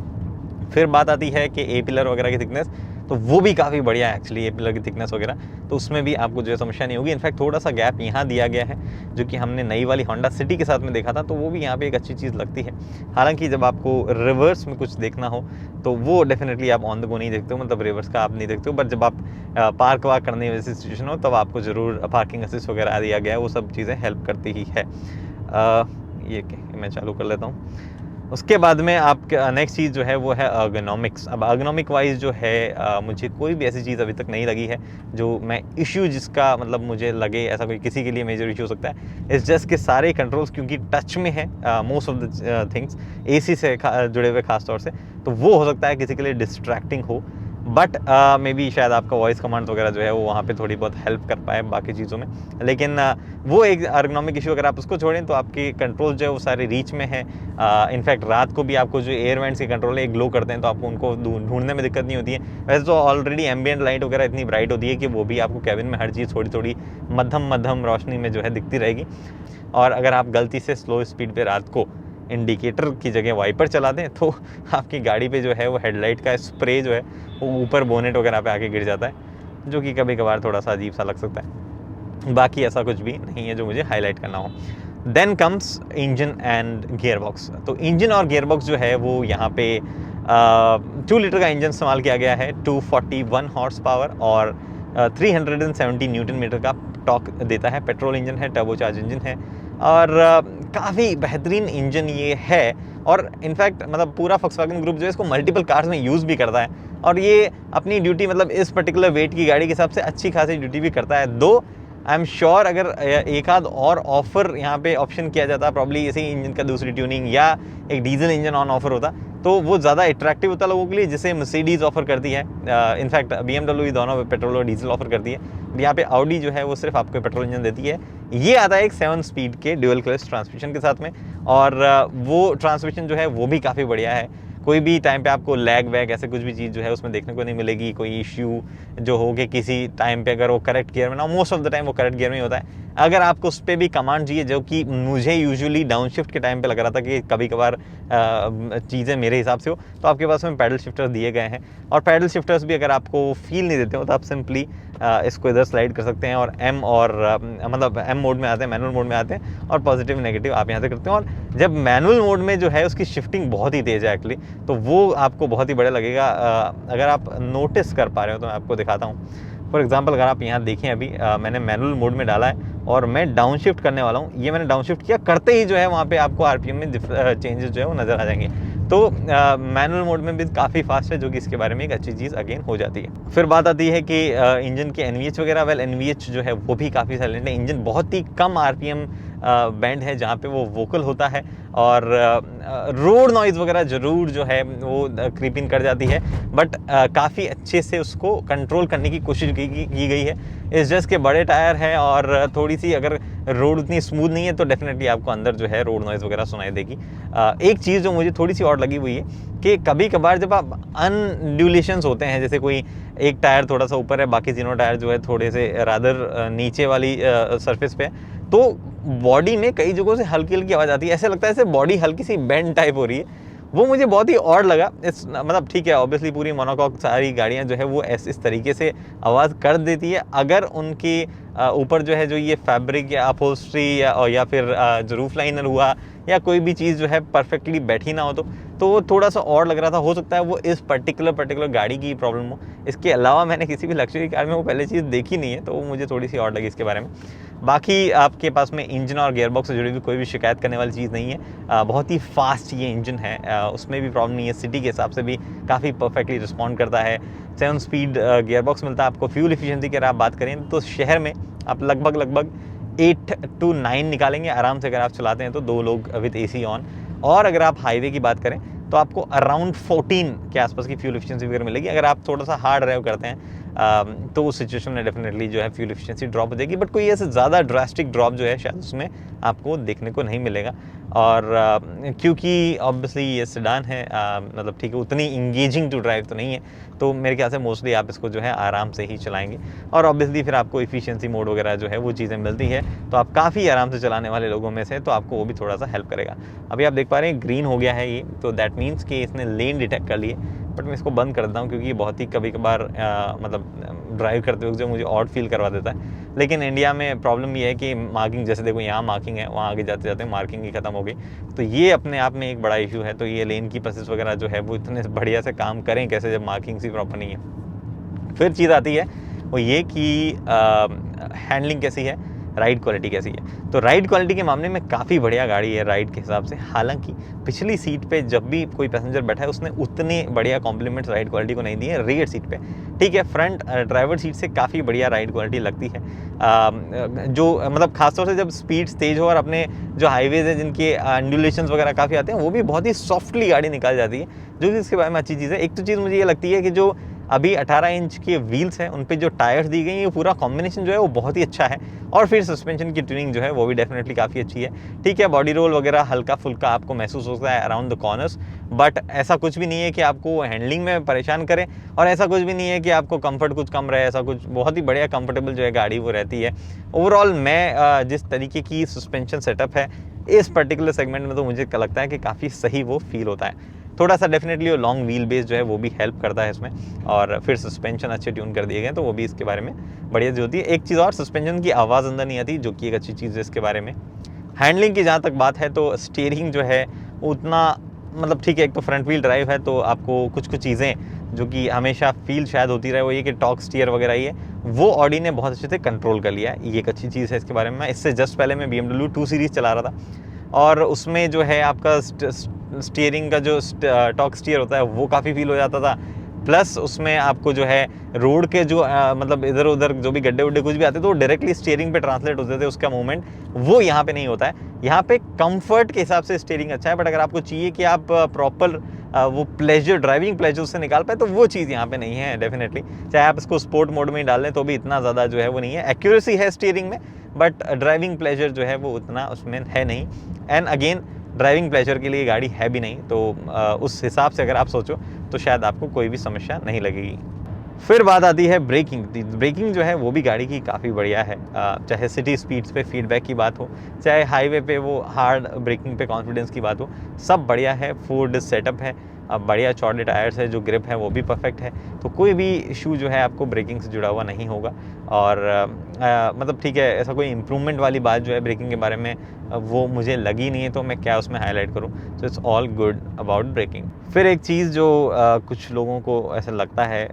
फिर बात आती है कि ए पिलर वगैरह की थिकनेस, तो वो भी काफ़ी बढ़िया है एक्चुअली ए पिलर की थिकनेस वगैरह, तो उसमें भी आपको जो है समस्या नहीं होगी। इनफैक्ट थोड़ा सा गैप यहाँ दिया गया है जो कि हमने नई वाली होंडा सिटी के साथ में देखा था, तो वो भी यहाँ पे एक अच्छी चीज़ लगती है। हालांकि जब आपको रिवर्स में कुछ देखना हो तो वो डेफिनेटली आप ऑन द गो नहीं देखते हो, मतलब रिवर्स का आप नहीं देखते हो, बट जब आप पार्क वार्क करने जैसी सिचुएशन हो तब आपको ज़रूर पार्किंग असिस्ट वगैरह दिया गया है, वो सब चीज़ें हेल्प करती ही है। ये मैं चालू कर लेता हूँ। उसके बाद में आप नेक्स्ट चीज़ जो है वो है अर्गोनॉमिक्स। अब अर्गोनॉमिक वाइज जो है मुझे कोई भी ऐसी चीज़ अभी तक नहीं लगी है जो मैं इश्यू जिसका मतलब मुझे लगे ऐसा कोई किसी के लिए मेजर इशू हो सकता है। इट्स जस्ट कि सारे कंट्रोल्स क्योंकि टच में है most of the things AC से जुड़े हुए खास तौर से, तो वो हो सकता है किसी के लिए डिस्ट्रैक्टिंग हो, बट मे बी शायद आपका वॉइस कमांड वगैरह जो है वो वहाँ पे थोड़ी बहुत हेल्प कर पाए बाकी चीज़ों में। लेकिन वो एक अर्गोनॉमिक इशू अगर आप उसको छोड़ें तो आपके कंट्रोल जो है वो सारे रीच में है। इनफैक्ट रात को भी आपको जो एयर वेंट्स के कंट्रोल है ग्लो करते हैं, तो आपको उनको ढूंढने में दिक्कत नहीं होती है। वैसे तो ऑलरेडी एम्बियंट लाइट वगैरह इतनी ब्राइट होती है कि वो भी आपको कैबिन में हर चीज़ थोड़ी थोड़ी मध्यम रोशनी में जो है दिखती रहेगी। और अगर आप गलती से स्लो स्पीड पर रात को इंडिकेटर की जगह वाइपर चला दें तो आपकी गाड़ी पे जो है वो हेडलाइट का स्प्रे जो है वो ऊपर बोनेट वगैरह पे आके गिर जाता है, जो कि कभी कभार थोड़ा सा अजीब सा लग सकता है। बाकी ऐसा कुछ भी नहीं है जो मुझे हाईलाइट करना हो। Then comes engine and gear box. तो इंजन और गियर बॉक्स जो है वो यहाँ पे 2 लीटर का इंजन इस्तेमाल किया गया है, 241 हॉर्स पावर और 370 न्यूटन मीटर का टॉर्क देता है। पेट्रोल इंजन है, टर्बोचार्ज इंजन है, और काफ़ी बेहतरीन इंजन ये है। और इनफैक्ट मतलब पूरा Volkswagen ग्रुप जो है इसको मल्टीपल कार्स में यूज़ भी करता है, और ये अपनी ड्यूटी मतलब इस पर्टिकुलर वेट की गाड़ी के हिसाब से अच्छी खासी ड्यूटी भी करता है। दो आई एम श्योर अगर एक आध और ऑफर यहाँ पे ऑप्शन किया जाता, प्रॉब्ली इसी इंजन का दूसरी ट्यूनिंग या एक डीजल इंजन ऑन ऑफर होता, तो वो ज़्यादा अट्रैक्टिव होता लोगों के लिए, जिसे मर्सिडीज़ ऑफर करती है। इनफैक्ट BMW दोनों पेट्रोल और डीजल ऑफर करती है। यहाँ पे Audi जो है वो सिर्फ आपको पेट्रोल इंजन देती है। ये आता है एक 7 स्पीड के ड्यूअल क्लच ट्रांसमिशन के साथ में, और वो ट्रांसमिशन जो है वो भी काफ़ी बढ़िया है। कोई भी टाइम पे आपको लैग वैग ऐसे कुछ भी चीज़ जो है उसमें देखने को नहीं मिलेगी। कोई इश्यू जो हो कि किसी टाइम पे अगर वो करेक्ट गियर में ना, मोस्ट ऑफ द टाइम वो करेक्ट गियर में ही होता है। अगर आपको उस पर भी कमांड चाहिए, जो कि मुझे यूजुअली डाउन शिफ्ट के टाइम पे लग रहा था कि कभी कभार चीज़ें मेरे हिसाब से हो, तो आपके पास में पैडल शिफ्टर्स दिए गए हैं। और पैडल शिफ्टर्स भी अगर आपको फील नहीं देते हो तो आप सिंपली इसको इधर स्लाइड कर सकते हैं, और M और मतलब M मोड में आते हैं, मैनुअल मोड में आते हैं, और पॉजिटिव नेगेटिव आप यहाँ से करते हैं। और जब मैनुअल मोड में जो है उसकी शिफ्टिंग बहुत ही तेज़ है एक्चुअली, तो वो आपको बहुत ही बढ़िया लगेगा। अगर आप नोटिस कर पा रहे हो तो मैं आपको दिखाता हूँ। फॉर एग्जांपल अगर आप यहाँ देखें अभी मैंने मैनुअल मोड में डाला है और मैं डाउन शिफ्ट करने वाला हूँ, ये मैंने डाउन शिफ्ट किया, करते ही जो है वहाँ पे आपको आरपीएम में चेंजेस जो है वो नज़र आ जाएंगे। तो मैनुअल मोड में भी काफ़ी फास्ट है, जो कि इसके बारे में एक अच्छी चीज़ अगेन हो जाती है। फिर बात आती है कि इंजन के एनवीएच वगैरह, वेल एनवीएच जो है वो भी काफ़ी साइलेंट है। इंजन बहुत ही कम आरपीएम बैंड है जहाँ पे वो वोकल होता है, और रोड नॉइज़ वगैरह ज़रूर जो है वो क्रीप इन कर जाती है, बट काफ़ी अच्छे से उसको कंट्रोल करने की कोशिश की गई है। इस जस्ट के बड़े टायर हैं और थोड़ी सी अगर रोड उतनी स्मूथ नहीं है तो डेफिनेटली आपको अंदर जो है रोड नॉइज़ वगैरह सुनाई देगी। एक चीज़ जो मुझे थोड़ी सी और लगी हुई है कि कभी कभार जब आप अनड्यूलेशंस होते हैं, जैसे कोई एक टायर थोड़ा सा ऊपर है, बाकी तीनों टायर जो है थोड़े से रादर नीचे वाली सरफेस पे है, तो बॉडी में कई जगहों से हल्की हल्की आवाज़ आती है, ऐसे लगता है जैसे बॉडी हल्की सी बेंड टाइप हो रही है। वो मुझे बहुत ही ऑड लगा। इस मतलब ठीक है, ऑब्वियसली पूरी मोनोकॉक सारी गाड़ियाँ जो है वो इस तरीके से आवाज़ कर देती है, अगर उनकी ऊपर जो है जो ये फैब्रिक या अपहोल्स्ट्री या फिर जो रूफ लाइनर हुआ या कोई भी चीज़ जो है परफेक्टली बैठी ना हो तो वो थोड़ा सा और लग रहा था। हो सकता है वो इस पर्टिकुलर गाड़ी की प्रॉब्लम हो। इसके अलावा मैंने किसी भी लग्जरी कार में वो पहले चीज़ देखी नहीं है, तो वो मुझे थोड़ी सी और लगी इसके बारे में। बाकी आपके पास में इंजन और गियरबॉक्स से जुड़ी हुई कोई भी शिकायत करने वाली चीज़ नहीं है। बहुत ही फास्ट ये इंजन है, उसमें भी प्रॉब्लम नहीं है। सिटी के हिसाब से भी काफ़ी परफेक्टली रिस्पॉन्ड करता है। 7 स्पीड गियरबॉक्स मिलता है आपको। फ्यूल एफिशिएंसी की अगर आप बात करें तो शहर में आप लगभग 8 to 9 निकालेंगे आराम से, अगर आप चलाते हैं तो 2 लोग विद एसी ऑन। और अगर आप हाईवे की बात करें तो आपको अराउंड 14 के आसपास की फ्यूल एफिशिएंसी वगैरह मिलेगी। अगर आप थोड़ा सा हार्ड ड्राइव करते हैं तो उस सिचुएशन में डेफिनेटली जो है फ्यूल एफिशिएंसी ड्रॉप हो जाएगी, बट कोई ऐसे ज़्यादा ड्रास्टिक ड्रॉप जो है शायद उसमें आपको देखने को नहीं मिलेगा। और क्योंकि ऑब्वियसली ये सेडान है, मतलब ठीक है, उतनी इंगेजिंग टू ड्राइव तो नहीं है, तो मेरे ख्याल से मोस्टली आप इसको जो है आराम से ही चलाएंगे। और ऑब्वियसली फिर आपको इफिशिएंसी मोड वगैरह जो है वो चीज़ें मिलती है, तो आप काफ़ी आराम से चलाने वाले लोगों में से, तो आपको वो भी थोड़ा सा हेल्प करेगा। अभी आप देख पा रहे हैं ग्रीन हो गया है ये, तो दैट मीन्स कि इसने लेन डिटेक्ट कर लिए, बट मैं इसको बंद कर देता हूँ क्योंकि ये बहुत ही कभी कभार मतलब ड्राइव करते वक्त जो मुझे ऑड फील करवा देता है। लेकिन इंडिया में प्रॉब्लम ये है कि मार्किंग, जैसे देखो यहाँ मार्किंग है, वहाँ आगे जाते जाते मार्किंग ही ख़त्म हो गई, तो ये अपने आप में एक बड़ा इशू है। तो ये लेन की प्रोसेस वगैरह जो है वो इतने बढ़िया से काम करें कैसे जब मार्किंग सी प्रॉपर नहीं है। फिर चीज़ आती है वो ये कि हैंडलिंग कैसी है, राइड क्वालिटी कैसी है। तो राइड क्वालिटी के मामले में काफ़ी बढ़िया गाड़ी है राइड के हिसाब से। हालांकि पिछली सीट पे जब भी कोई पैसेंजर बैठा है उसने उतने बढ़िया कॉम्प्लीमेंट्स राइड क्वालिटी को नहीं दिए हैं रेयर सीट पे। ठीक है, फ्रंट ड्राइवर सीट से काफ़ी बढ़िया राइड क्वालिटी लगती है। जो मतलब खासतौर से जब स्पीड तेज हो और अपने जो हाईवेज है जिनके एंडुलेशंस वगैरह काफ़ी आते हैं, वो भी बहुत ही सॉफ्टली गाड़ी निकाल जाती है, जो कि इसके बारे में अच्छी चीज़ है। एक तो चीज़ मुझे ये लगती है कि जो अभी 18 इंच के व्हील्स हैं उन पे जो टायर्स दी गई हैं, ये पूरा कॉम्बिनेशन जो है वो बहुत ही अच्छा है। और फिर सस्पेंशन की ट्यूनिंग जो है वो भी डेफिनेटली काफ़ी अच्छी है। ठीक है, बॉडी रोल वगैरह हल्का फुल्का आपको महसूस होता है अराउंड द कॉर्नर्स, बट ऐसा कुछ भी नहीं है कि आपको हैंडलिंग में परेशान करे, और ऐसा कुछ भी नहीं है कि आपको कंफर्ट कुछ कम रहे। ऐसा कुछ बहुत ही बढ़िया कंफर्टेबल जो है गाड़ी वो रहती है। ओवरऑल मैं जिस तरीके की सस्पेंशन सेटअप है इस पर्टिकुलर सेगमेंट में, तो मुझे लगता है कि काफ़ी सही वो फील होता है। थोड़ा सा डेफिनेटली वो लॉन्ग व्हील बेस जो है वो भी हेल्प करता है इसमें, और फिर सस्पेंशन अच्छे ट्यून कर दिए गए, तो वो भी इसके बारे में बढ़िया जो होती है। एक चीज़ और, सस्पेंशन की आवाज़ अंदर नहीं आती, जो कि एक अच्छी चीज़ है इसके बारे में। हैंडलिंग की जहाँ तक बात है तो स्टीयरिंग जो है उतना मतलब ठीक है, एक तो फ्रंट व्हील ड्राइव है, तो आपको कुछ चीज़ें जो कि हमेशा फील शायद होती रहे, वो ये कि टॉर्क स्टीयर वगैरह ये वो ऑडी ने बहुत अच्छे से कंट्रोल कर लिया है, ये एक अच्छी चीज़ है इसके बारे में। इससे जस्ट पहले मैं BMW 2 सीरीज़ चला रहा था, और उसमें जो है आपका स्टीयरिंग का जो टॉर्क स्टीयर होता है वो काफ़ी फील हो जाता था। प्लस उसमें आपको जो है रोड के जो मतलब इधर उधर जो भी गड्ढे उड्ढे कुछ भी आते थे वो डायरेक्टली स्टीयरिंग पे ट्रांसलेट होते थे, उसका मूवमेंट वो यहाँ पे नहीं होता है। यहाँ पे कंफर्ट के हिसाब से स्टीयरिंग अच्छा है, बट अगर आपको चाहिए कि आप प्रॉपर वो प्लेजर, ड्राइविंग प्लेजर उससे निकाल पाए, तो वो चीज़ यहाँ पे नहीं है डेफिनेटली। चाहे आप इसको स्पोर्ट मोड में ही डाल लें तो भी इतना ज़्यादा जो है वो नहीं है। एक्यूरेसी है स्टीयरिंग में, बट ड्राइविंग प्लेजर जो है वो उतना उसमें है नहीं। एंड अगेन ड्राइविंग प्लेजर के लिए गाड़ी है भी नहीं, तो उस हिसाब से अगर आप सोचो तो शायद आपको कोई भी समस्या नहीं लगेगी। फिर बात आती है ब्रेकिंग। ब्रेकिंग जो है वो भी गाड़ी की काफ़ी बढ़िया है, चाहे सिटी स्पीड्स पे फीडबैक की बात हो, चाहे हाईवे पे वो हार्ड ब्रेकिंग पे कॉन्फिडेंस की बात हो, सब बढ़िया है। 4 डिस्क सेटअप है, बढ़िया चौड़े टायर्स है, जो ग्रिप है वो भी परफेक्ट है, तो कोई भी इशू जो है आपको ब्रेकिंग से जुड़ा हुआ नहीं होगा। और मतलब ठीक है, ऐसा कोई इम्प्रूवमेंट वाली बात जो है ब्रेकिंग के बारे में वो मुझे लगी नहीं है, तो मैं क्या उसमें हाईलाइट करूं। So it's all good about braking. फिर एक चीज़ जो कुछ लोगों को ऐसा लगता है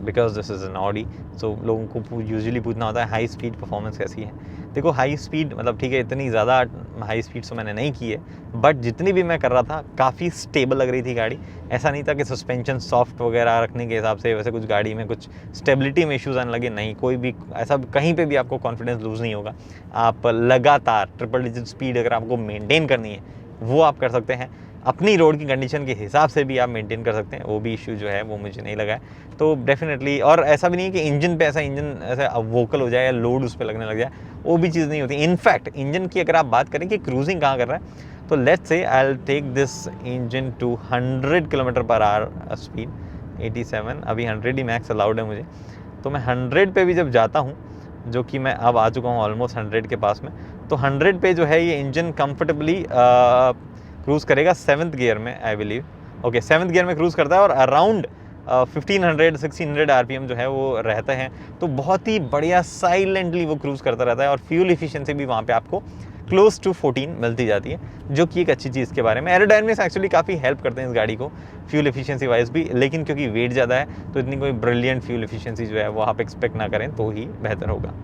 because this is an Audi, so लोगों को यूजुअली पूछना होता है हाई स्पीड परफॉर्मेंस कैसी है। देखो हाई स्पीड मतलब ठीक है, इतनी ज़्यादा हाई स्पीड तो मैंने नहीं की है, बट जितनी भी मैं कर रहा था काफ़ी स्टेबल लग रही थी गाड़ी। ऐसा नहीं था कि सस्पेंशन सॉफ्ट वगैरह रखने के हिसाब से वैसे कुछ गाड़ी में कुछ स्टेबिलिटी में इश्यूज़ आने लगे, नहीं, कोई भी ऐसा कहीं पे भी आपको कॉन्फिडेंस लूज़ नहीं होगा। आप लगातार ट्रिपल डिजिट स्पीड अगर आपको मेंटेन करनी है वो आप कर सकते हैं, अपनी रोड की कंडीशन के हिसाब से भी आप मेंटेन कर सकते हैं, वो भी इश्यू जो है वो मुझे नहीं लगा है। तो डेफिनेटली, और ऐसा भी नहीं है कि इंजन पे ऐसा वोकल हो जाए या लोड उस पर लगने लग जाए, वो भी चीज़ नहीं होती। इनफैक्ट इंजन की अगर आप बात करें कि क्रूजिंग कहाँ कर रहा है, तो let's say I will take this engine to 100 km/h speed, 87, अभी 100 ही मैक्स अलाउड है मुझे। तो मैं 100 पे भी जब जाता हूँ, जो कि मैं अब आ चुका हूँ ऑलमोस्ट 100 के पास में, तो 100 पे जो है ये इंजन कंफर्टेबली क्रूज़ करेगा 7th गियर में, I believe. Okay, 7th gear में क्रूज़ करता है और अराउंड 1500-1600 RPM जो है वो रहता है। तो बहुत ही बढ़िया साइलेंटली वो क्रूज़ करता रहता है, और फ्यूल इफिशिएंसी भी वहाँ पे आपको क्लोज टू 14 मिलती जाती है, जो कि एक अच्छी चीज़ के बारे में। एरोडायनामिक्स एक्चुअली काफ़ी हेल्प करते हैं इस गाड़ी को फ्यूल एफिशिएंसी वाइज भी, लेकिन क्योंकि वेट ज़्यादा है तो इतनी कोई ब्रिलियंट फ्यूल एफिशिएंसी जो है वो आप एक्सपेक्ट ना करें तो ही बेहतर होगा।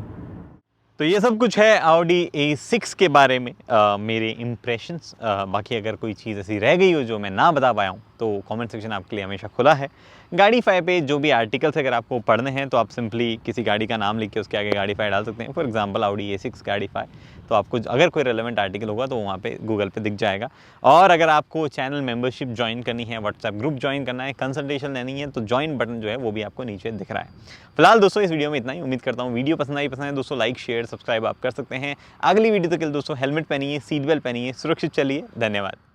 तो ये सब कुछ है Audi A6 के बारे में मेरे इम्प्रेशंस। बाकी अगर कोई चीज़ ऐसी रह गई हो जो मैं ना बता पाया हूँ तो कमेंट सेक्शन आपके लिए हमेशा खुला है। गाड़ीफाई पे जो भी आर्टिकल्स अगर आपको पढ़ने हैं तो आप सिंपली किसी गाड़ी का नाम लिख के उसके आगे गाड़ीफाई डाल सकते हैं। फॉर एग्जांपल Audi A6 गाड़ीफाई, तो आपको अगर कोई रेलेवेंट आर्टिकल होगा तो वहाँ पे गूगल पे दिख जाएगा। और अगर आपको चैनल मेंबरशिप ज्वाइन करनी है, व्हाट्सएप ग्रुप ज्वाइन करना है, कंसल्टेशन लेनी है, तो ज्वाइन बटन जो है वो भी आपको नीचे दिख रहा है। फिलहाल दोस्तों इस वीडियो में इतना ही। उम्मीद करता हूँ वीडियो पसंद है दोस्तों, लाइक शेयर सब्सक्राइब आप कर सकते हैं। अगली वीडियो तक के लिए दोस्तों हेलमेट पहनिए, सीट बेल्ट पहनिए, सुरक्षित चलिए। धन्यवाद।